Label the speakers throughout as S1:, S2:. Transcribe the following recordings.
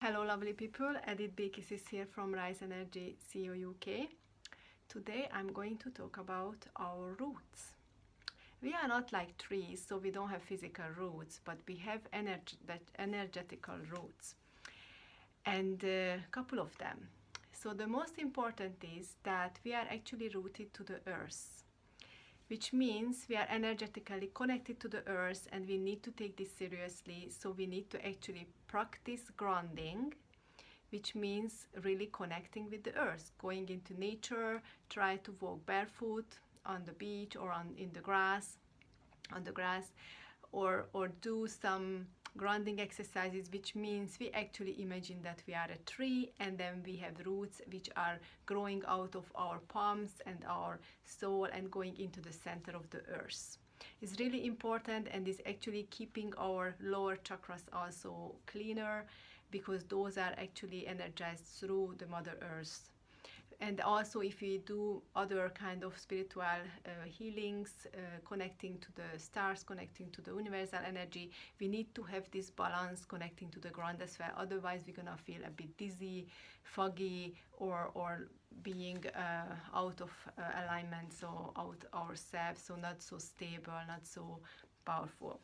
S1: Hello lovely people, Edith Bekis is here from Rise Energy CEO UK. Today I'm going to talk about our roots. We are not like trees, so we don't have physical roots, but we have energetical roots, and a couple of them. So the most important is that we are actually rooted to the earth, which means we are energetically connected to the earth, and we need to take this seriously. So we need to actually practice grounding, which means really connecting with the earth, going into nature, try to walk barefoot on the beach or in the grass, or do some grounding exercises, which means we actually imagine that we are a tree, and then we have roots which are growing out of our palms and our soul and going into the center of the earth. It's really important, and is actually keeping our lower chakras also cleaner, because those are actually energized through the Mother Earth. And also, if we do other kind of spiritual healings, connecting to the stars, connecting to the universal energy, we need to have this balance connecting to the ground as well. Otherwise we're gonna feel a bit dizzy, foggy, or being out of alignment, so out ourselves, so not so stable, not so powerful.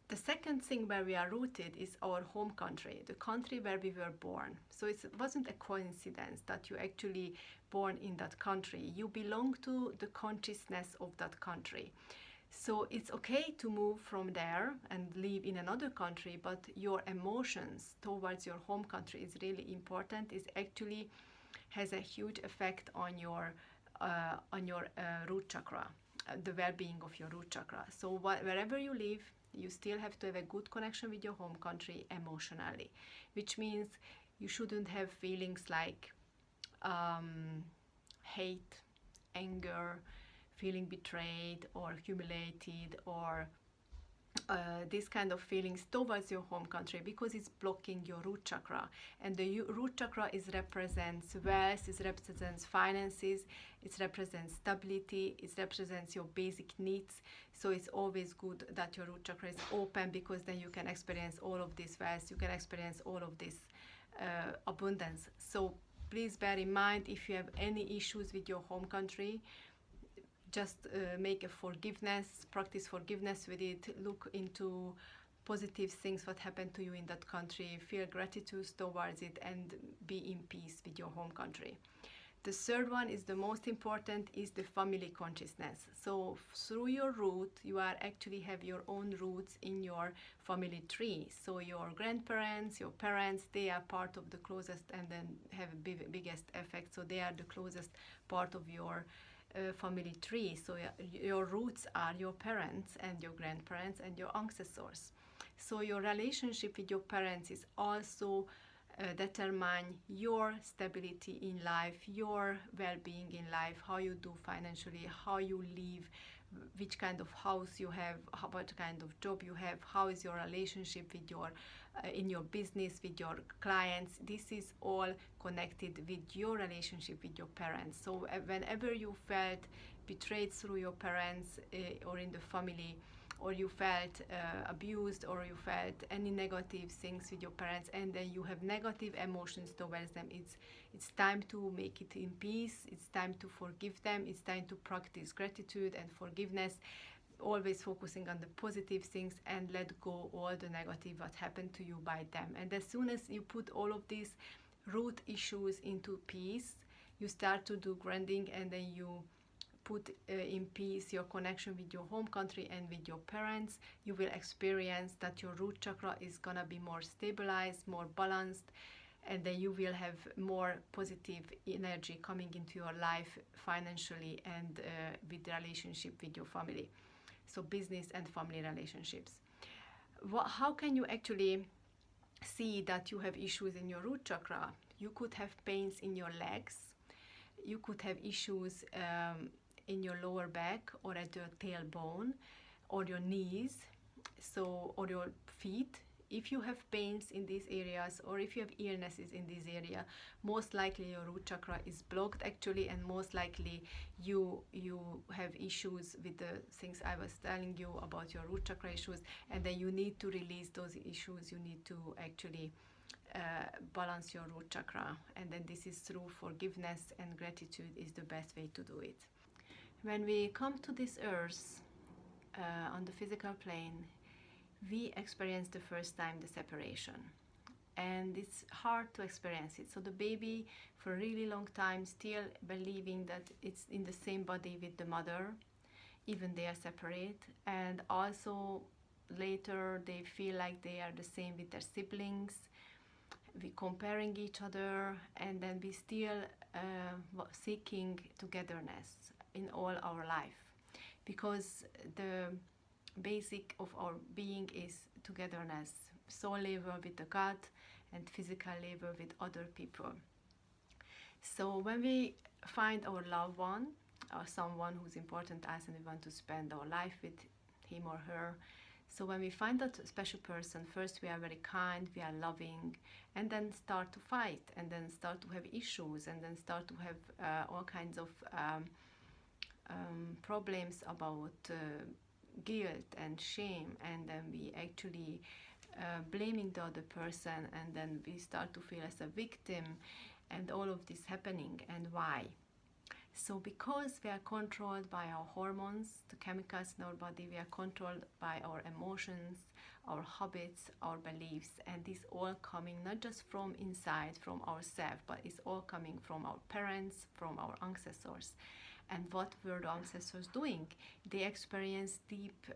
S1: The second thing where we are rooted is our home country, the country where we were born. So it wasn't a coincidence that you actually born in that country. You belong to the consciousness of that country. So it's okay to move from there and live in another country, but your emotions towards your home country is really important. It actually has a huge effect on your root chakra, the well-being of your root chakra. So wherever you live, you still have to have a good connection with your home country emotionally, which means you shouldn't have feelings like hate, anger, feeling betrayed or humiliated, or these kind of feelings towards your home country, because it's blocking your root chakra. And the root chakra represents wealth, it represents finances, it represents stability, it represents your basic needs. So it's always good that your root chakra is open, because then you can experience all of this wealth, you can experience all of this abundance. So please bear in mind, if you have any issues with your home country, just make a forgiveness, practice forgiveness with it, look into positive things what happened to you in that country, feel gratitude towards it, and be in peace with your home country. The third one is the most important, is the family consciousness. So through your root, you are actually have your own roots in your family tree. So your grandparents, your parents, they are part of the closest, and then have a biggest effect. So they are the closest part of your family tree. So your roots are your parents and your grandparents and your ancestors. So your relationship with your parents is also determine your stability in life, your well-being in life, how you do financially, how you live, which kind of house you have, what kind of job you have, how is your relationship with your in your business, with your clients. This is all connected with your relationship with your parents. So whenever you felt betrayed through your parents or in the family, or you felt abused, or you felt any negative things with your parents, and then you have negative emotions towards them, it's time to make it in peace, it's time to forgive them, it's time to practice gratitude and forgiveness, always focusing on the positive things, and let go all the negative what happened to you by them. And as soon as you put all of these root issues into peace, you start to do grounding, and then you put in peace your connection with your home country and with your parents, you will experience that your root chakra is gonna be more stabilized, more balanced, and then you will have more positive energy coming into your life financially, and with the relationship with your family. So business and family relationships. How can you actually see that you have issues in your root chakra? You could have pains in your legs, you could have issues in your lower back, or at your tailbone, or your knees, so, or your feet. If you have pains in these areas, or if you have illnesses in this area, most likely your root chakra is blocked actually, and most likely you have issues with the things I was telling you about your root chakra issues, and then you need to release those issues. You need to actually balance your root chakra, and then this is through forgiveness, and gratitude is the best way to do it. When we come to this earth, on the physical plane, we experience the first time the separation, and it's hard to experience it. So the baby for a really long time still believing that it's in the same body with the mother, even they are separate, and also later they feel like they are the same with their siblings. We comparing each other, and then we still seeking togetherness in all our life, because the basic of our being is togetherness, soul level with the God and physical level with other people. So when we find our loved one or someone who's important to us and we want to spend our life with him or her, so when we find that special person, first we are very kind, we are loving, and then start to fight, and then start to have issues, and then start to have all kinds of problems about guilt and shame, and then we actually blaming the other person, and then we start to feel as a victim, and all of this happening. And why? So because we are controlled by our hormones, the chemicals in our body, we are controlled by our emotions, our habits, our beliefs, and this all coming not just from inside, from ourselves, but it's all coming from our parents, from our ancestors. And what were the ancestors doing? They experienced deep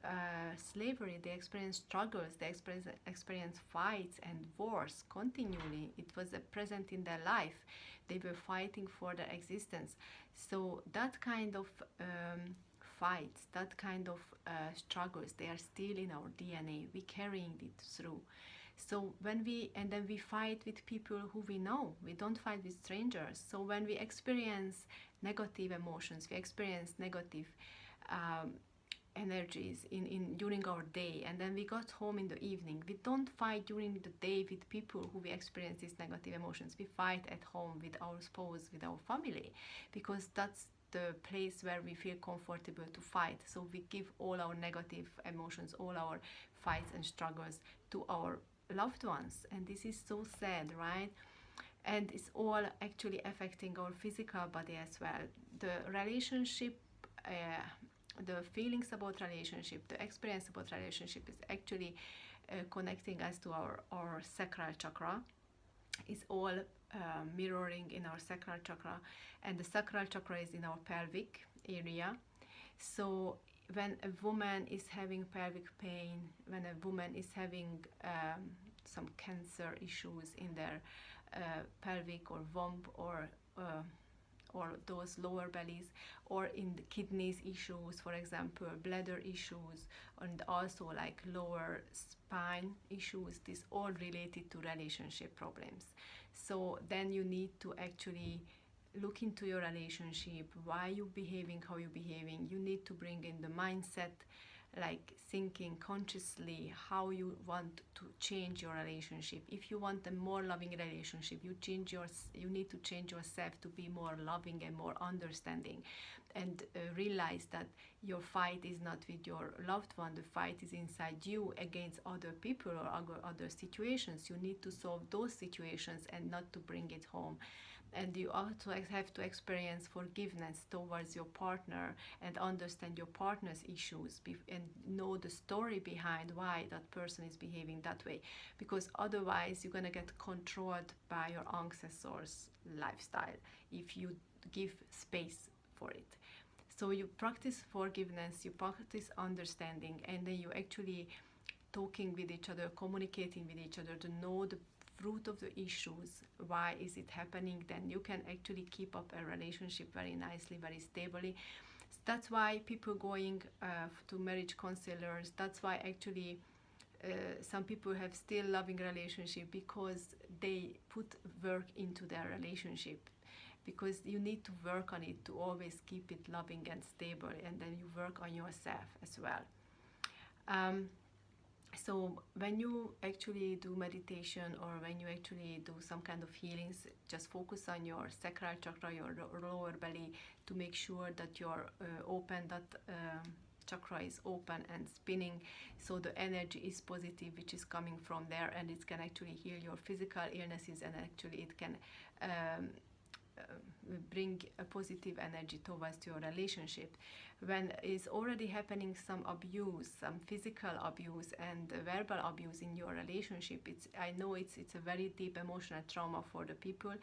S1: slavery, they experienced struggles, they experienced fights and wars continually. It was present in their life. They were fighting for their existence. So that kind of fights, that kind of struggles, they are still in our DNA. We're carrying it through. So when we fight with people who we know, we don't fight with strangers. So when we experience negative emotions, we experience negative energies during our day, and then we got home in the evening, we don't fight during the day with people who we experience these negative emotions. We fight at home with our spouse, with our family, because that's the place where we feel comfortable to fight. So we give all our negative emotions, all our fights and struggles to our loved ones, and this is so sad, right? And it's all actually affecting our physical body as well. The relationship, the feelings about relationship, the experience about relationship is actually connecting us to our sacral chakra. It's all mirroring in our sacral chakra, and the sacral chakra is in our pelvic area. So when a woman is having pelvic pain, when a woman is having some cancer issues in their pelvic or womb, or those lower bellies, or in the kidneys issues, for example, bladder issues, and also like lower spine issues, this all related to relationship problems. So then you need to actually look into your relationship, why you behaving, how you behaving. You need to bring in the mindset, like thinking consciously how you want to change your relationship. If you want a more loving relationship, you need to change yourself to be more loving and more understanding, and realize that your fight is not with your loved one. The fight is inside you against other people or other situations. You need to solve those situations and not to bring it home. And you also have to experience forgiveness towards your partner and understand your partner's issues and know the story behind why that person is behaving that way, because otherwise you're going to get controlled by your ancestors' lifestyle if you give space for it. So you practice forgiveness, you practice understanding, and then you actually talking with each other, communicating with each other to know the root of the issues, why is it happening. Then you can actually keep up a relationship very nicely, very stably. That's why people going to marriage counselors, that's why actually some people have still loving relationship, because they put work into their relationship, because you need to work on it to always keep it loving and stable, and then you work on yourself as well. So when you actually do meditation, or when you actually do some kind of healings, just focus on your sacral chakra, your lower belly, to make sure that you're open that chakra is open and spinning, so the energy is positive, which is coming from there, and it can actually heal your physical illnesses, and actually it can bring a positive energy towards your relationship. When is already happening some abuse, some physical abuse and verbal abuse in your relationship, I know it's a very deep emotional trauma for the people,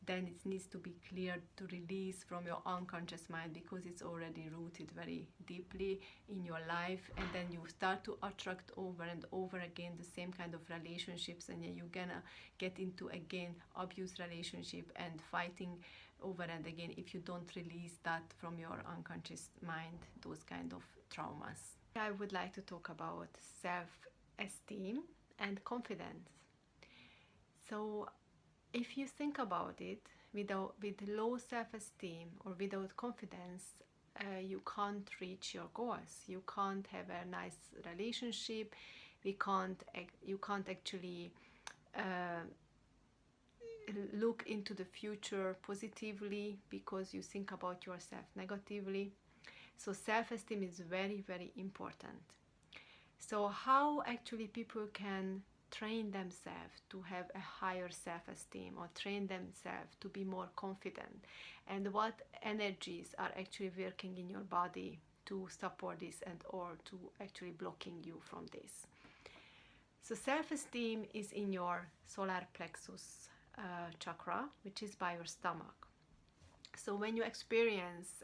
S1: then it needs to be cleared, to release from your unconscious mind, because it's already rooted very deeply in your life, and then you start to attract over and over again the same kind of relationships, and you're gonna get into again abuse relationship and fighting over and again if you don't release that from your unconscious mind, those kind of traumas. I would like to talk about self-esteem and confidence. So if you think about it, with low self-esteem or without confidence, you can't reach your goals. You can't have a nice relationship. You can't actually look into the future positively, because you think about yourself negatively. So self-esteem is very, very important. So how actually people can train themselves to have a higher self-esteem, or train themselves to be more confident, and what energies are actually working in your body to support this and or to actually blocking you from this. So self-esteem is in your solar plexus chakra, which is by your stomach. So when you experience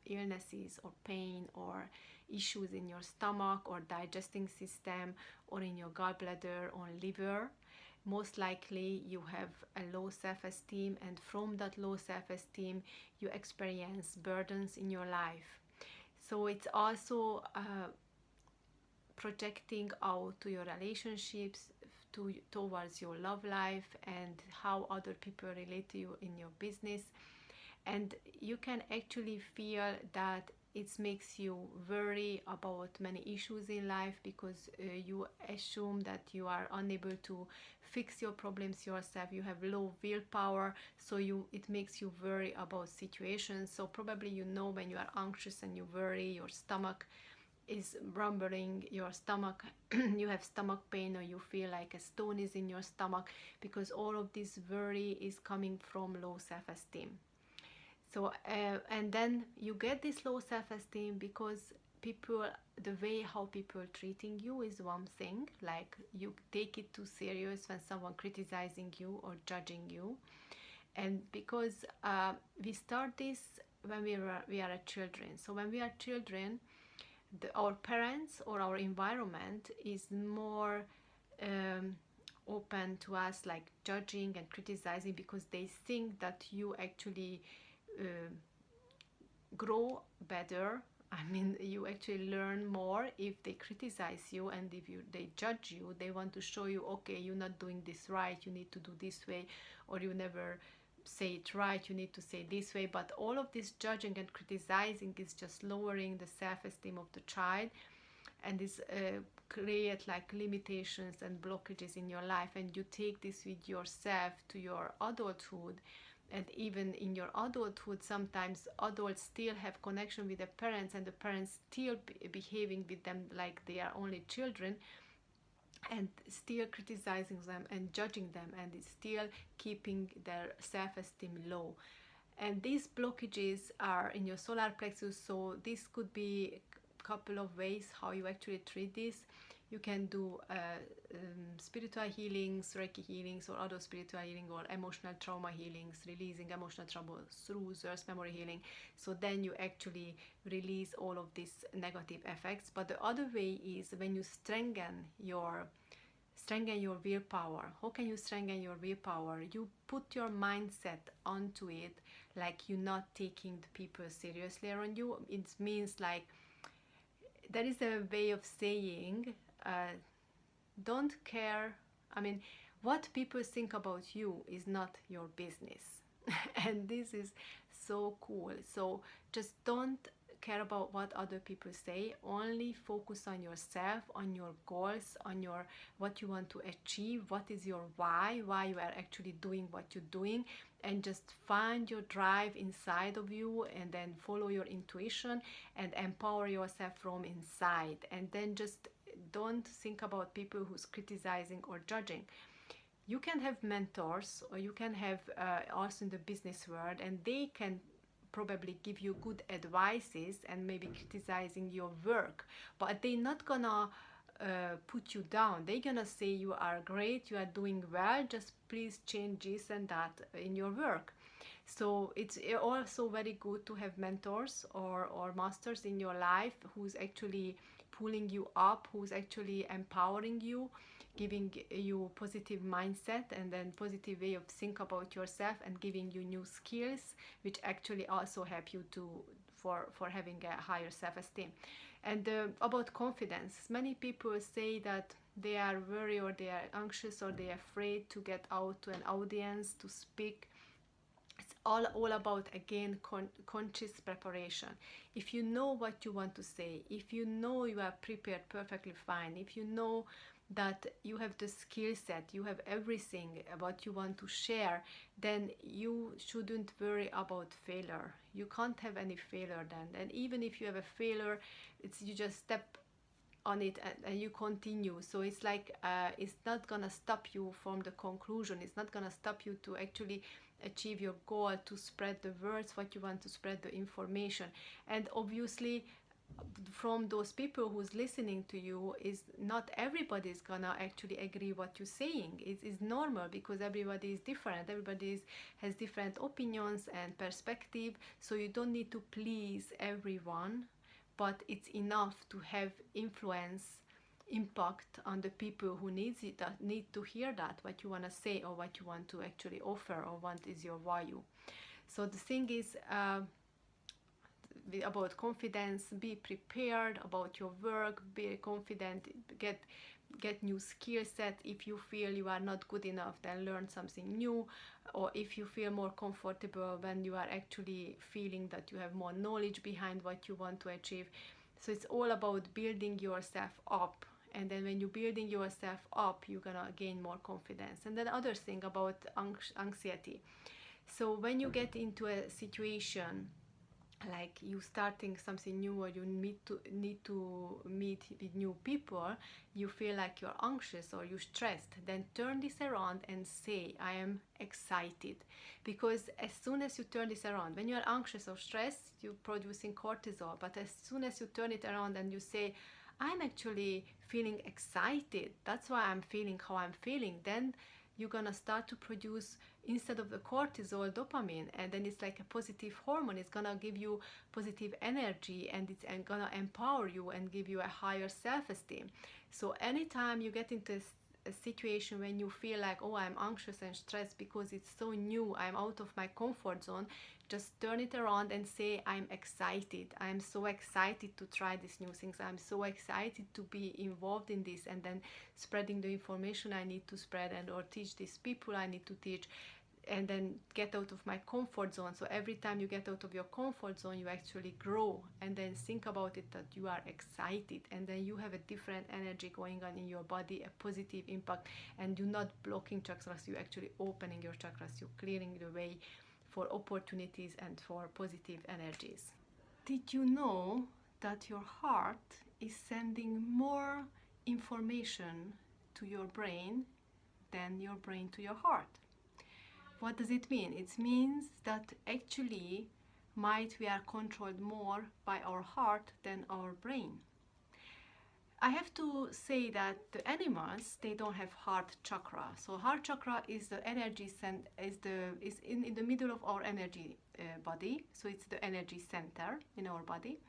S1: illnesses or pain or issues in your stomach or digesting system or in your gallbladder or liver, most likely you have a low self-esteem, and from that low self-esteem you experience burdens in your life. So it's also projecting out to your relationships, towards your love life, and how other people relate to you in your business. And you can actually feel that it makes you worry about many issues in life, because you assume that you are unable to fix your problems yourself. You have low willpower, so it makes you worry about situations. So probably when you are anxious and you worry, your stomach is rumbling, your stomach you have stomach pain, or you feel like a stone is in your stomach, because all of this worry is coming from low self-esteem. So and then you get this low self-esteem because the way how people treating you is one thing, like you take it too serious when someone criticizing you or judging you. And because we start this when we are children. So when we are children, our parents or our environment is more open to us, like judging and criticizing, because they think that you actually grow better. I mean, you actually learn more if they criticize you, and if they judge you, they want to show you, okay, you're not doing this right, you need to do this way, or you never say it right, you need to say this way. But all of this judging and criticizing is just lowering the self-esteem of the child, and this create like limitations and blockages in your life. And you take this with yourself to your adulthood, and even in your adulthood, sometimes adults still have connection with their parents, and the parents still behaving with them like they are only children, and still criticizing them and judging them, and it's still keeping their self-esteem low. And these blockages are in your solar plexus. So this could be a couple of ways how you actually treat this. You can do spiritual healings, Reiki healings, or other spiritual healing, or emotional trauma healings, releasing emotional trauma through Earth memory healing. So then you actually release all of these negative effects. But the other way is when you strengthen your willpower. How can you strengthen your willpower? You put your mindset onto it, like you're not taking the people seriously around you. It means like there is a way of saying, don't care. I mean, what people think about you is not your business. And this is so cool. So just don't care about what other people say. Only focus on yourself, on your goals, on your what you want to achieve, what is your why you are actually doing what you're doing, and just find your drive inside of you, and then follow your intuition and empower yourself from inside. And then just don't think about people who's criticizing or judging. You can have mentors, or you can have also in the business world, and they can probably give you good advices and maybe criticizing your work, but they're not gonna put you down. They're gonna say you are great, you are doing well, just please change this and that in your work. So it's also very good to have mentors or masters in your life who's actually pulling you up, who's actually empowering you, giving you positive mindset and then positive way of think about yourself, and giving you new skills which actually also help you to for having a higher self-esteem. And about confidence, many people say that they are worried or they are anxious or they are afraid to get out to an audience to speak. It's all about, again, conscious preparation. If you know what you want to say, if you know you are prepared perfectly fine, if you know that you have the skill set, you have everything what you want to share, then you shouldn't worry about failure. You can't have any failure then. And even if you have a failure, it's you just step on it and you continue. So it's like it's not gonna stop you from the conclusion. It's not gonna stop you to actually achieve your goal, to spread the words what you want to spread, the information. And obviously from those people who's listening to you, is not everybody is gonna actually agree what you're saying. It is normal, because everybody is different, everybody has different opinions and perspective, so you don't need to please everyone, but it's enough to have influence, impact on the people who needs it, that need to hear that what you want to say or what you want to actually offer or what is your value. So the thing is about confidence, be prepared about your work, be confident, get new skill set. If you feel you are not good enough, then learn something new. Or if you feel more comfortable when you are actually feeling that you have more knowledge behind what you want to achieve. So it's all about building yourself up, and then when you're building yourself up, you're gonna gain more confidence. And then other thing about anxiety. So when you get into a situation like you starting something new, or you need to meet with new people, you feel like you're anxious or you're stressed, then turn this around and say, I am excited. Because as soon as you turn this around, when you're anxious or stressed, you're producing cortisol, but as soon as you turn it around and you say, I'm actually feeling excited, that's why I'm feeling how I'm feeling, then you're gonna start to produce, instead of the cortisol, dopamine, and then it's like a positive hormone. It's gonna give you positive energy, and it's gonna empower you and give you a higher self-esteem. So anytime you get into a situation when you feel like, oh, I'm anxious and stressed because it's so new, I'm out of my comfort zone, just turn it around and say, I'm excited. I'm so excited to try these new things. I'm so excited to be involved in this, and then spreading the information I need to spread, and or teach these people I need to teach, and then get out of my comfort zone. So every time you get out of your comfort zone, you actually grow, and then think about it that you are excited, and then you have a different energy going on in your body, a positive impact, and you're not blocking chakras, you're actually opening your chakras, you're clearing the way for opportunities and for positive energies. Did you know that your heart is sending more information to your brain than your brain to your heart? What does it mean? It means that actually we are controlled more by our heart than our brain. I have to say that the animals, they don't have heart chakra. So heart chakra is the energy is in the middle of our energy body. So it's the energy center in our body,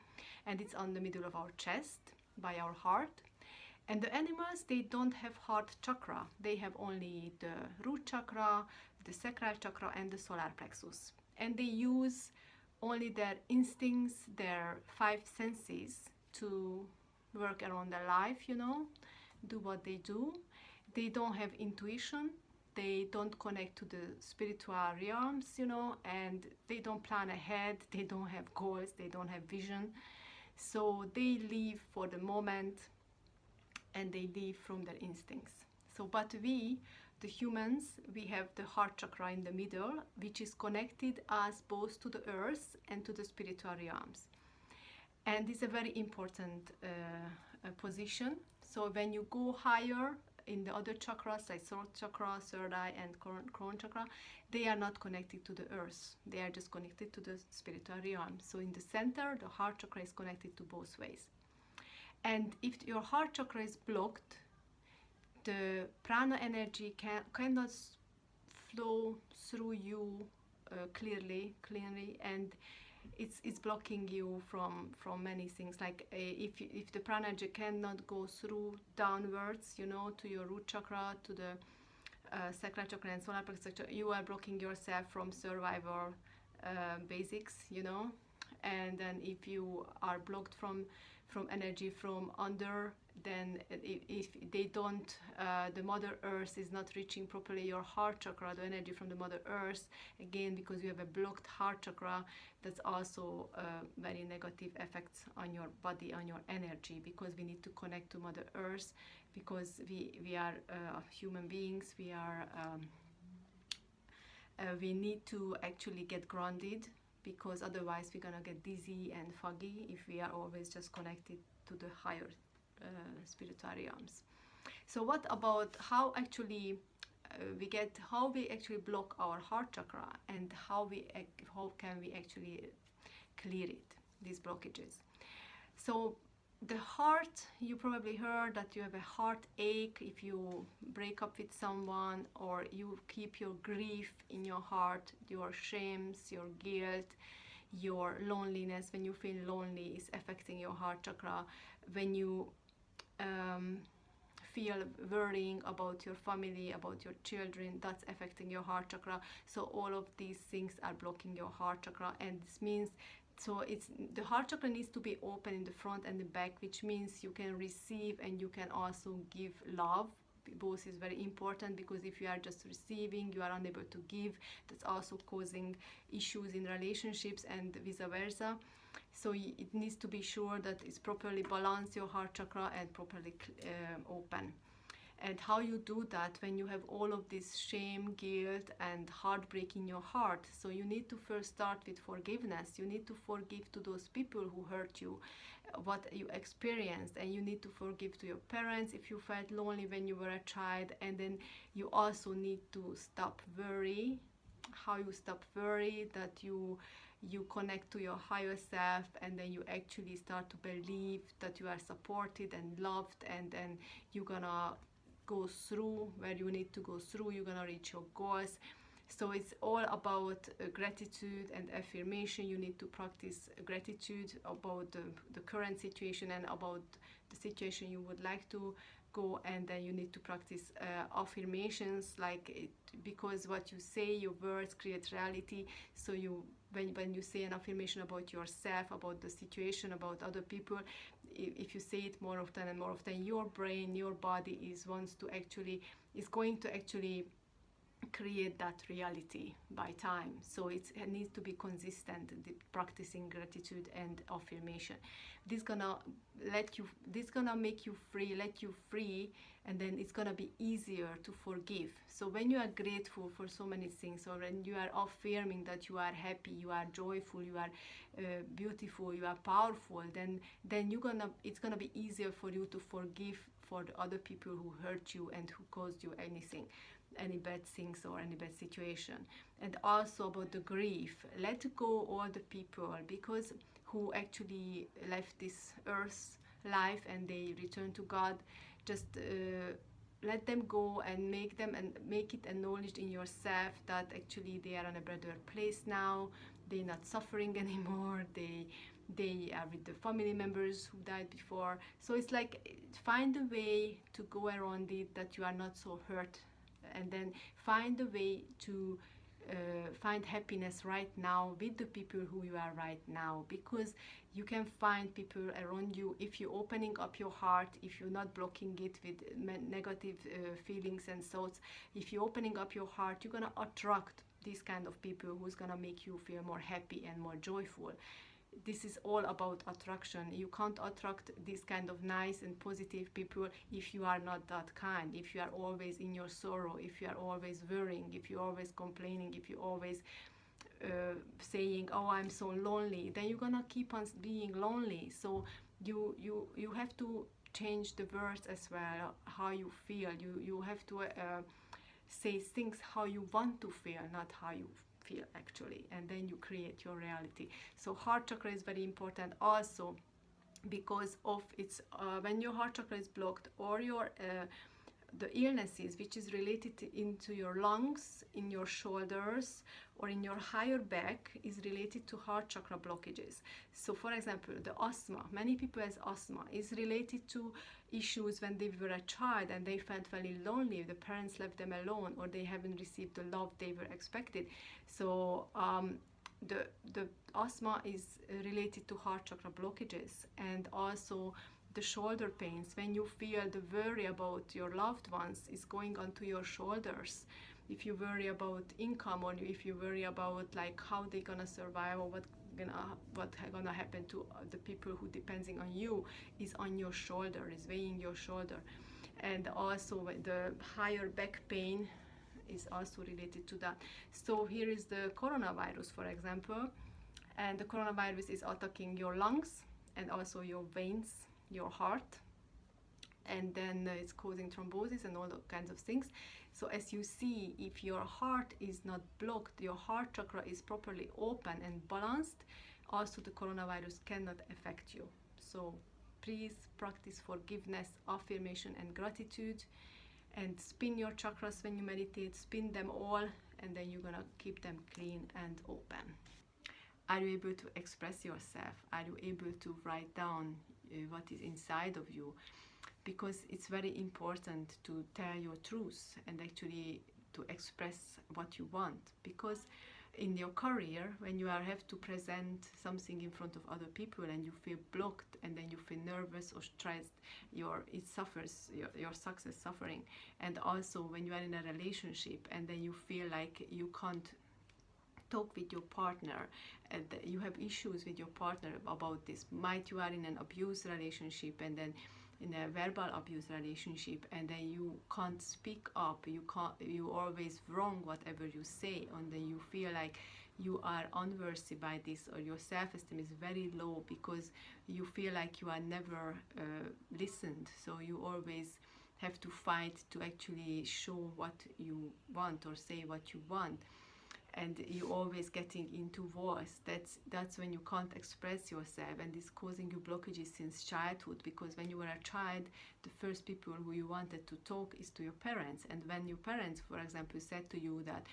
S1: and it's on the middle of our chest by our heart. And the animals, they don't have heart chakra. They have only the root chakra, the sacral chakra, and the solar plexus. And they use only their instincts, their 5 senses to work around their life, do what they do. They don't have intuition. they don't connect to the spiritual realms, you know, and they don't plan ahead, they don't have goals, they don't have vision. So they live for the moment and they live from their instincts. So, but we, the humans, we have the heart chakra in the middle, which is connected us both to the earth and to the spiritual realms. And it's a very important position. So when you go higher in the other chakras, like throat chakra, third eye, and crown chakra, they are not connected to the earth. They are just connected to the spiritual realm. So in the center, the heart chakra is connected to both ways. And if your heart chakra is blocked, the prana energy cannot flow through you clearly, and it's blocking you from many things. Like if the prana energy cannot go through downwards, you know, to your root chakra, to the sacral chakra and solar plexus chakra, you are blocking yourself from survival basics, you know. And then if you are blocked from energy from under, then if they don't, the Mother Earth is not reaching properly your heart chakra, the energy from the Mother Earth, again, because you have a blocked heart chakra, that's also very negative effects on your body, on your energy, because we need to connect to Mother Earth, because we are human beings, we need to actually get grounded, because otherwise we're gonna get dizzy and foggy if we are always just connected to the higher spiritual realms. So what about how actually how we actually block our heart chakra, and how can we actually clear it, these blockages? So the heart, you probably heard that you have a heartache if you break up with someone, or you keep your grief in your heart, your shames, your guilt, your loneliness. When you feel lonely, is affecting your heart chakra. When you feel worrying about your family, about your children, that's affecting your heart chakra. So all of these things are blocking your heart chakra, and this means, so it's the heart chakra needs to be open in the front and the back, which means you can receive and you can also give love. Both is very important, because if you are just receiving, you are unable to give. That's also causing issues in relationships and vice versa. So it needs to be sure that it's properly balanced, your heart chakra, and properly open. And how you do that when you have all of this shame, guilt, and heartbreak in your heart? So you need to first start with forgiveness. You need to forgive to those people who hurt you, what you experienced, and you need to forgive to your parents if you felt lonely when you were a child. And then you also need to stop worry. How you stop worry? That you connect to your higher self, and then you actually start to believe that you are supported and loved, and then you're gonna go through where you need to go through, you're gonna reach your goals. So it's all about gratitude and affirmation. You need to practice gratitude about the current situation and about the situation you would like to go, and then you need to practice affirmations, because what you say, your words create reality. So when you say an affirmation about yourself, about the situation, about other people, if you say it more often and more often, your brain, your body is going to actually create that reality by time. So it needs to be consistent, practicing gratitude and affirmation. This gonna make you free, let you free, and then it's gonna be easier to forgive. So when you are grateful for so many things, or when you are affirming that you are happy, you are joyful, you are beautiful, you are powerful, then it's gonna be easier for you to forgive for the other people who hurt you and who caused you any bad things or any bad situation. And also about the grief, let go all the people because who actually left this earth life and they return to God. Just let them go and make it acknowledged in yourself that actually they are in a better place now. They're not suffering anymore. They are with the family members who died before. So it's like, find a way to go around it that you are not so hurt, and then find a way to find happiness right now with the people who you are right now, because you can find people around you if you're opening up your heart, if you're not blocking it with negative feelings and thoughts. If you're opening up your heart, you're gonna attract these kind of people who's gonna make you feel more happy and more joyful. This is all about attraction. You can't attract this kind of nice and positive people if you are not that kind, if you are always in your sorrow, if you are always worrying, if you're always complaining, if you're always saying, oh, I'm so lonely, then you're gonna keep on being lonely. So you have to change the words as well, how you feel. You have to say things how you want to feel, not how you feel actually, and then you create your reality. So heart chakra is very important also, because of its when your heart chakra is blocked, or your the illnesses which is related into your lungs, in your shoulders, or in your higher back is related to heart chakra blockages. So for example, the asthma, many people has asthma, is related to issues when they were a child and they felt very lonely, the parents left them alone, or they haven't received the love they were expected. So the asthma is related to heart chakra blockages. And also the shoulder pains, when you feel the worry about your loved ones is going onto your shoulders. If you worry about income, or if you worry about like how they're gonna survive, or what gonna happen to the people who depending on you, is on your shoulder, is weighing your shoulder. And also the higher back pain is also related to that. So here is the coronavirus, for example, and the coronavirus is attacking your lungs and also your veins, your heart, and then it's causing thrombosis and all those kinds of things. So as you see, if your heart is not blocked, your heart chakra is properly open and balanced, also the coronavirus cannot affect you. So please practice forgiveness, affirmation and gratitude, and spin your chakras when you meditate. Spin them all, and then you're gonna keep them clean and open. Are you able to express yourself? Are you able to write down what is inside of you? Because it's very important to tell your truth and actually to express what you want. Because in your career, when you have to present something in front of other people and you feel blocked, and then you feel nervous or stressed, your success suffering. And also when you are in a relationship and then you feel like you can't talk with your partner, and you have issues with your partner about this. Might you are in an abuse relationship, and then in a verbal abuse relationship, and then you can't speak up, you always wrong whatever you say, and then you feel like you are unworthy by this, or your self-esteem is very low because you feel like you are never listened. So you always have to fight to actually show what you want or say what you want, and you always getting into wars. That's when you can't express yourself, and it's causing you blockages since childhood, because when you were a child, the first people who you wanted to talk is to your parents. And when your parents, for example, said to you that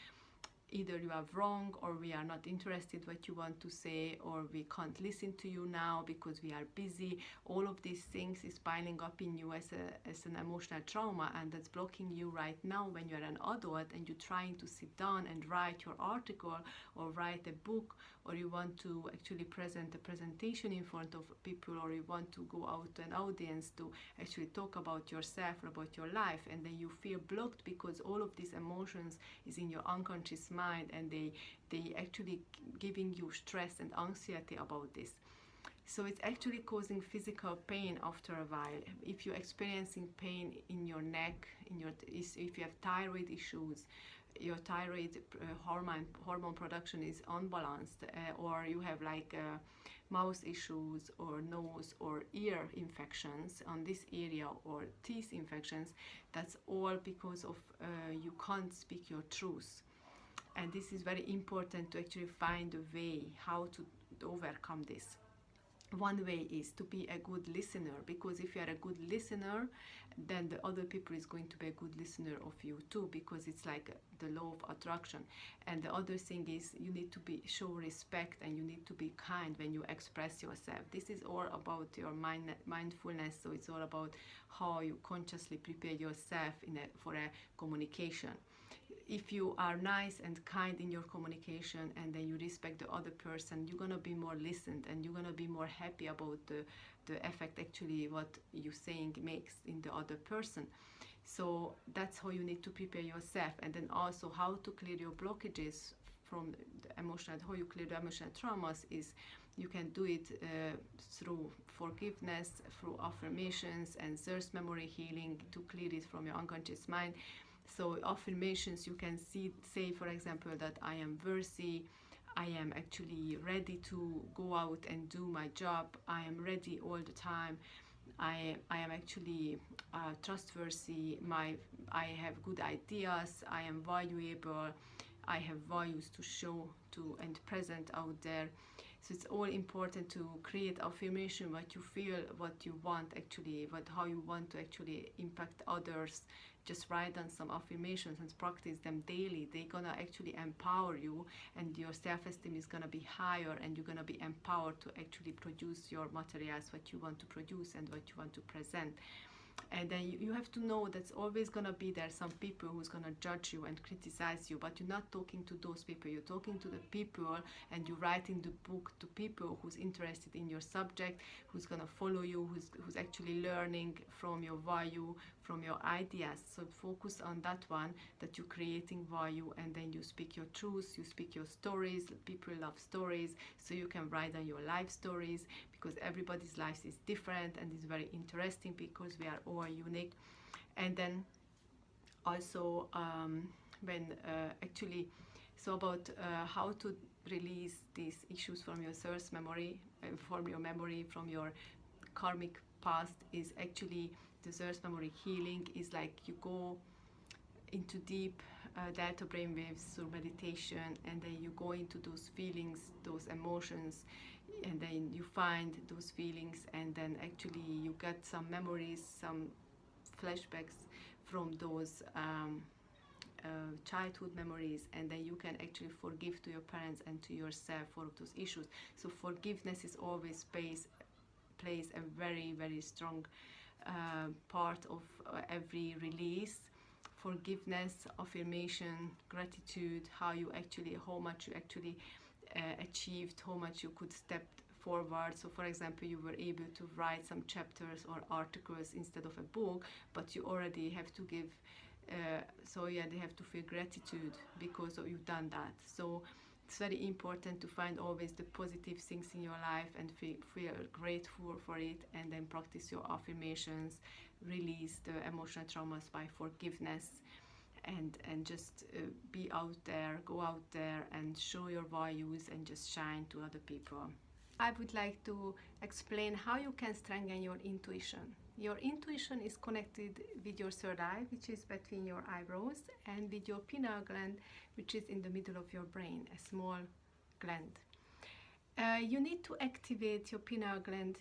S1: either you are wrong, or we are not interested what you want to say, or we can't listen to you now because we are busy, all of these things is piling up in you as an emotional trauma, and that's blocking you right now when you're an adult and you're trying to sit down and write your article or write a book, or you want to actually present a presentation in front of people, or you want to go out to an audience to actually talk about yourself or about your life, and then you feel blocked because all of these emotions is in your unconscious mind, and they actually giving you stress and anxiety about this. So it's actually causing physical pain after a while. If you're experiencing pain in your neck, if you have thyroid issues, your thyroid hormone production is unbalanced, or you have like mouth issues or nose or ear infections on this area, or teeth infections, that's all because of you can't speak your truth. And this is very important to actually find a way how to overcome this. One way is to be a good listener, because if you are a good listener, then the other people is going to be a good listener of you too, because it's like the law of attraction. And the other thing is you need to show respect, and you need to be kind when you express yourself. This is all about your mindfulness, so it's all about how you consciously prepare yourself for a communication. if you are nice and kind in your communication, and then you respect the other person, you're gonna be more listened, and you're gonna be more happy about the effect actually what you saying makes in the other person. So that's how you need to prepare yourself. And then also how to clear your blockages from the emotional, how you clear the emotional traumas is you can do it through forgiveness, through affirmations and source memory healing to clear it from your unconscious mind. So affirmations, you can say, for example, that I am worthy, I am actually ready to go out and do my job, I am ready all the time, I am actually trustworthy, I have good ideas, I am valuable, I have values to show to and present out there. So it's all important to create affirmation, what you feel, what you want actually, how you want to actually impact others. Just write down some affirmations and practice them daily. They're gonna actually empower you, and your self-esteem is gonna be higher, and you're gonna be empowered to actually produce your materials, what you want to produce and what you want to present. And then you have to know that's always gonna be there some people who's gonna judge you and criticize you, but you're not talking to those people, you're talking to the people, and you're writing the book to people who's interested in your subject, who's gonna follow you, who's actually learning from your value, from your ideas. So focus on that one, that you're creating value, and then you speak your truth, you speak your stories. People love stories, so you can write down your life stories, because everybody's life is different and is very interesting, because we are all unique. And then also when actually, so about how to release these issues from your source memory, from your memory, from your karmic past, is actually the source memory healing is like you go into deep delta brainwaves through meditation, and then you go into those feelings, those emotions, and then you find those feelings, and then actually you get some memories, some flashbacks from those childhood memories, and then you can actually forgive to your parents and to yourself for those issues. So forgiveness is always plays a very, very strong part of every release. Forgiveness, affirmation, gratitude, how much you actually achieved, how much you could step forward. So for example, you were able to write some chapters or articles instead of a book, but you already have to give they have to feel gratitude because you've done that. So it's very important to find always the positive things in your life and feel grateful for it, and then practice your affirmations, release the emotional traumas by forgiveness, and just be out there, go out there and show your values and just shine to other people. I would like to explain how you can strengthen your intuition. Your intuition is connected with your third eye, which is between your eyebrows, and with your pineal gland, which is in the middle of your brain, a small gland. You need to activate your pineal gland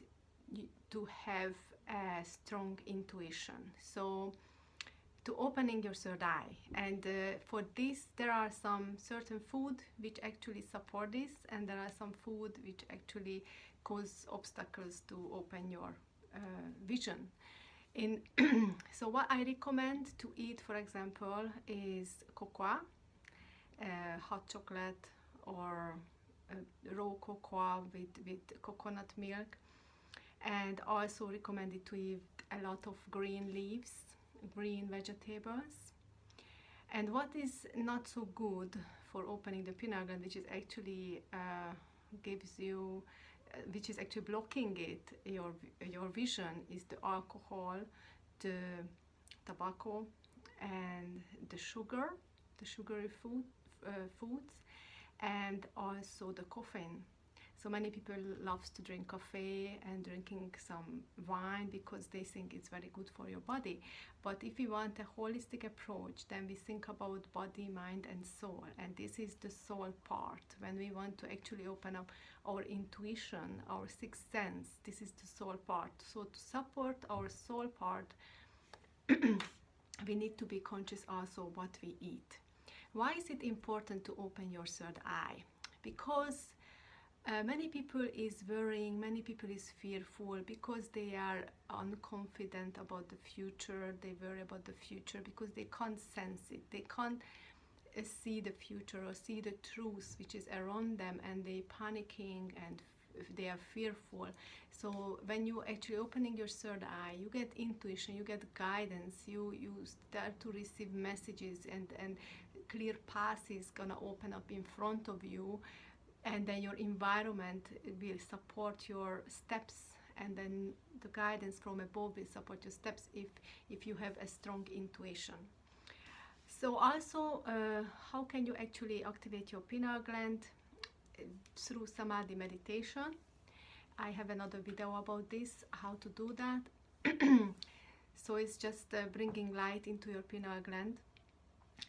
S1: to have a strong intuition. So to opening your third eye, and for this there are some certain food which actually support this, and there are some food which actually cause obstacles to open your vision. So what I recommend to eat, for example, is cocoa, hot chocolate, or raw cocoa with coconut milk, and also recommended to eat a lot of green leaves, green vegetables. And what is not so good for opening the pineal gland, which is actually which is actually blocking your vision, is the alcohol, the tobacco, and the sugary foods, and also the caffeine. So many people loves to drink coffee and drinking some wine because they think it's very good for your body. But if we want a holistic approach, then we think about body, mind and soul. And this is the soul part. When we want to actually open up our intuition, our sixth sense, this is the soul part. So to support our soul part, we need to be conscious also what we eat. Why is it important to open your third eye? Because many people is worrying, many people is fearful because they are unconfident about the future. They worry about the future because they can't sense it. They can't see the future or see the truth which is around them, and they panicking and they are fearful. So when you actually opening your third eye, you get intuition, you get guidance, you start to receive messages, and clear path is gonna open up in front of you, and then your environment will support your steps, and then the guidance from above will support your steps if you have a strong intuition. So also, how can you actually activate your pineal gland? Through samadhi meditation. I have another video about this, how to do that. So it's just bringing light into your pineal gland.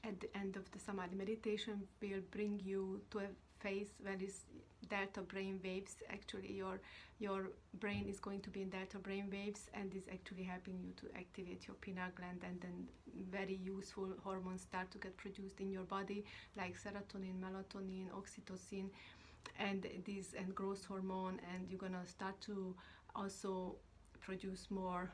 S1: At the end of the samadhi meditation will bring you to a phase where is delta brain waves. Actually your brain is going to be in delta brain waves, and is actually helping you to activate your pineal gland, and then very useful hormones start to get produced in your body, like serotonin, melatonin, oxytocin, and growth hormone, and you're gonna start to also produce more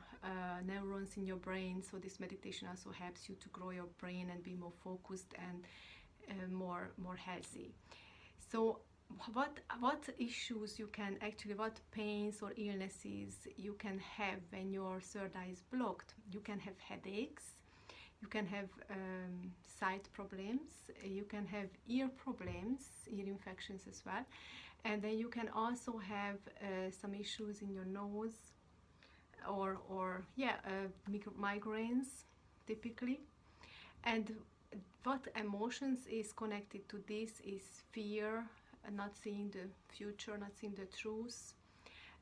S1: neurons in your brain. So this meditation also helps you to grow your brain and be more focused and more healthy. So what issues you can actually, what pains or illnesses you can have when your third eye is blocked? You can have headaches, you can have sight problems, you can have ear problems, ear infections as well, and then you can also have some issues in your nose, or migraines typically. And what emotions is connected to this is fear, not seeing the future, not seeing the truth.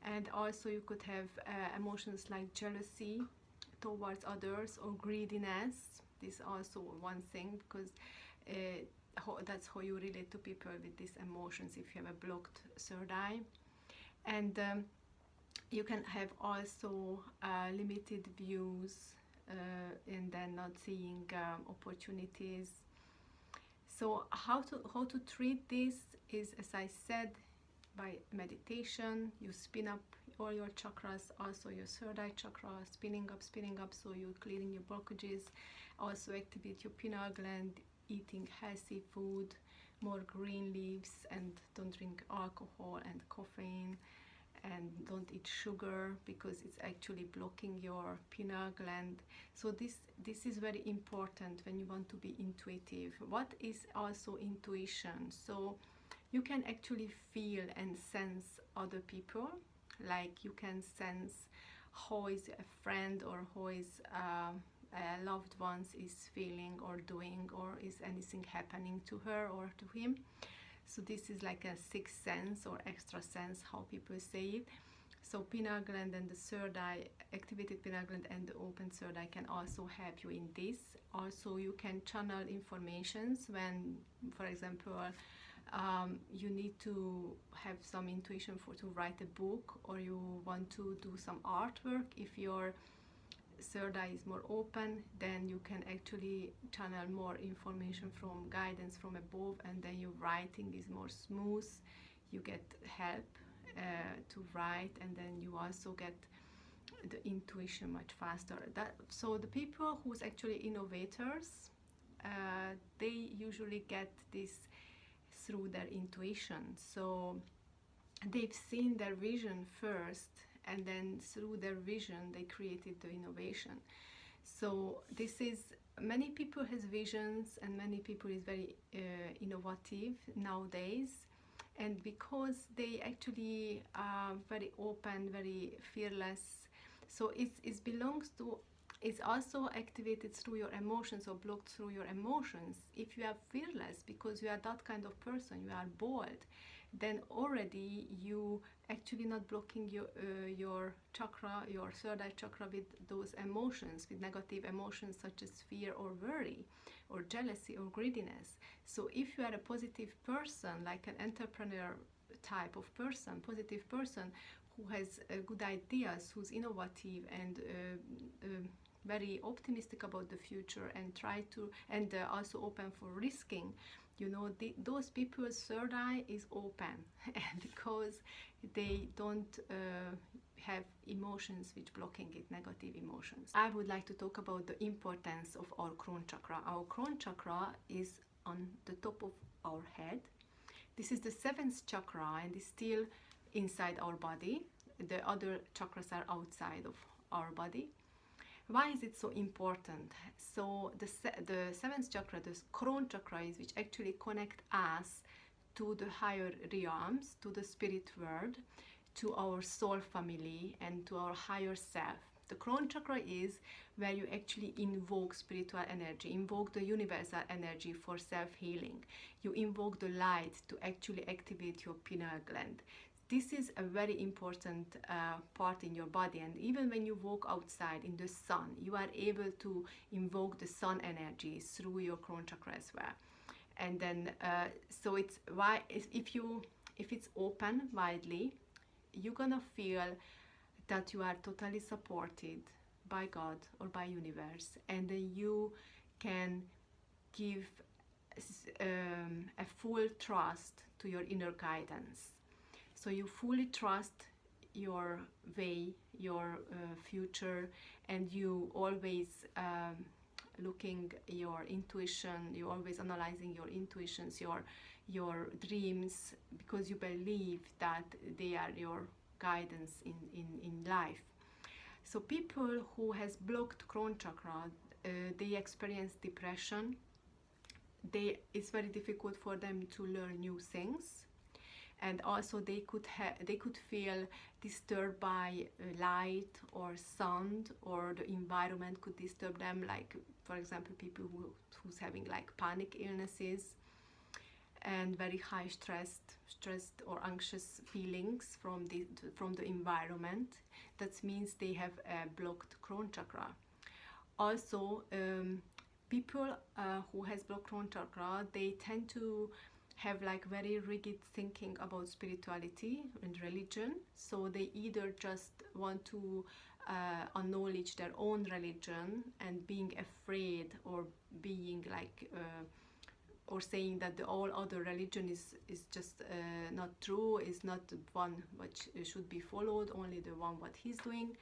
S1: And also you could have emotions like jealousy towards others, or greediness. This is also one thing, because that's how you relate to people with these emotions if you have a blocked third eye. And you can have also limited views, and then not seeing opportunities. So how to treat this is, as I said, by meditation. You spin up all your chakras, also your third eye chakra, spinning up, so you're clearing your blockages. Also activate your pineal gland, eating healthy food, more green leaves, and don't drink alcohol and caffeine, and don't eat sugar, because it's actually blocking your pineal gland. So this is very important when you want to be intuitive. What is also intuition? So you can actually feel and sense other people, like you can sense how is a friend or how is a loved one is feeling or doing, or is anything happening to her or to him. So this is like a sixth sense or extra sense, how people say it. So pineal gland and the third eye, activated pineal gland and the open third eye can also help you in this. Also you can channel informations when, for example, you need to have some intuition to write a book, or you want to do some artwork. If your third eye is more open, then you can actually channel more information from guidance from above, and then your writing is more smooth. You get help to write, and then you also get the intuition much faster. So the people who's actually innovators, they usually get this through their intuition. So they've seen their vision first, and then through their vision they created the innovation. So this is, many people has visions, and many people is very innovative nowadays, and because they actually are very open, very fearless. So it belongs to, it's also activated through your emotions, or blocked through your emotions. If you are fearless because you are that kind of person, you are bold, then already you actually not blocking your chakra, your third eye chakra, with those emotions, with negative emotions such as fear or worry or jealousy or greediness. So if you are a positive person, like an entrepreneur type of person, positive person who has good ideas, who's innovative and very optimistic about the future, and try to, and also open for risking, you know, those people's third eye is open because they don't have emotions which blocking it, negative emotions. I would like to talk about the importance of our crown chakra. Our crown chakra is on the top of our head. This is the seventh chakra and is still inside our body. The other chakras are outside of our body. Why is it so important? So the seventh chakra, the crown chakra, is which actually connect us to the higher realms, to the spirit world, to our soul family, and to our higher self. The crown chakra is where you actually invoke spiritual energy, invoke the universal energy for self-healing. You invoke the light to actually activate your pineal gland. This is a very important part in your body, and even when you walk outside in the sun, you are able to invoke the sun energy through your crown chakra as well. And then, so it's why if it's open widely, you're gonna feel that you are totally supported by God or by universe, and then you can give a full trust to your inner guidance. So you fully trust your way, your future, and you always looking your intuition, you always analyzing your intuitions, your dreams, because you believe that they are your guidance in life. So people who has blocked crown chakra, they experience depression. It's very difficult for them to learn new things, and also they could feel disturbed by light or sound, or the environment could disturb them, like for example people who's having like panic illnesses and very high stressed or anxious feelings from the environment. That means they have a blocked crown chakra. Also, people who has blocked crown chakra, they tend to have like very rigid thinking about spirituality and religion. So they either just want to acknowledge their own religion and being afraid, or being like or saying that all other religion is just not true, is not the one which should be followed, only the one what he's doing.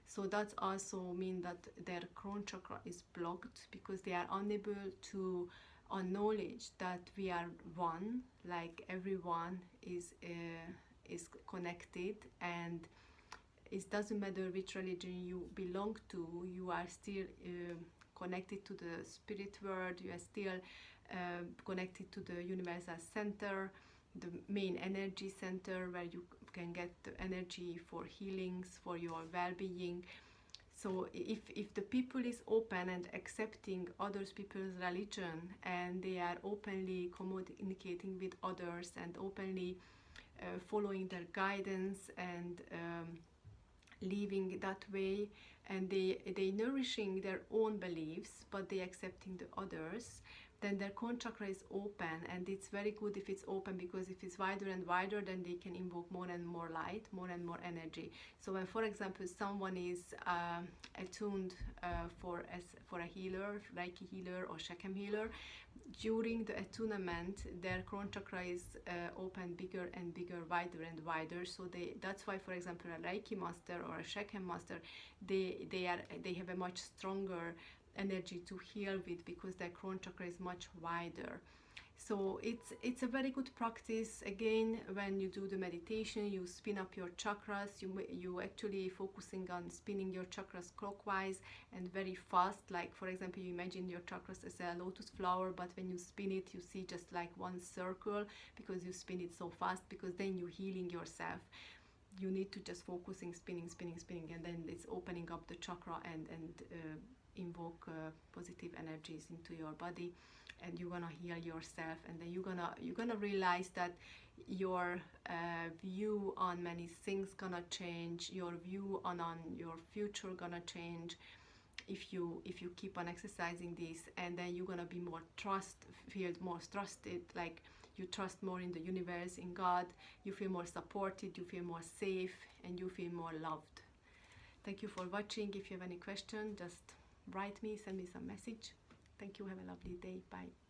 S1: So that also mean that their crown chakra is blocked, because they are unable to acknowledge that we are one, like everyone is connected, and it doesn't matter which religion you belong to, you are still connected to the spirit world, you are still connected to the universal center, the main energy center where you can get the energy for healings, for your well-being. So if the people is open and accepting others people's religion, and they are openly communicating with others and openly following their guidance and living that way, and they nourishing their own beliefs, but they accepting the others, then their crown chakra is open. And it's very good if it's open, because if it's wider and wider, then they can invoke more and more light, more and more energy. So when, for example, someone is attuned for a healer, Reiki healer or Shakram healer, during the attunement, their crown chakra is open bigger and bigger, wider and wider. So that's why, for example, a Reiki master or a Shakram master, they have a much stronger energy to heal with, because their crown chakra is much wider. So it's a very good practice. Again, when you do the meditation, you spin up your chakras, you actually focusing on spinning your chakras clockwise and very fast. Like for example, you imagine your chakras as a lotus flower, but when you spin it, you see just like one circle, because you spin it so fast, because then you're healing yourself. You need to just focusing, spinning, and then it's opening up the chakra and invoke positive energies into your body, and you're gonna heal yourself. And then you're gonna realize that your view on many things gonna change, your view on your future gonna change if you keep on exercising this. And then you're gonna be feel more trusted, like you trust more in the universe, in God, you feel more supported, you feel more safe, and you feel more loved. Thank you for watching. If you have any question, just write me, send me some message. Thank you. Have a lovely day. Bye.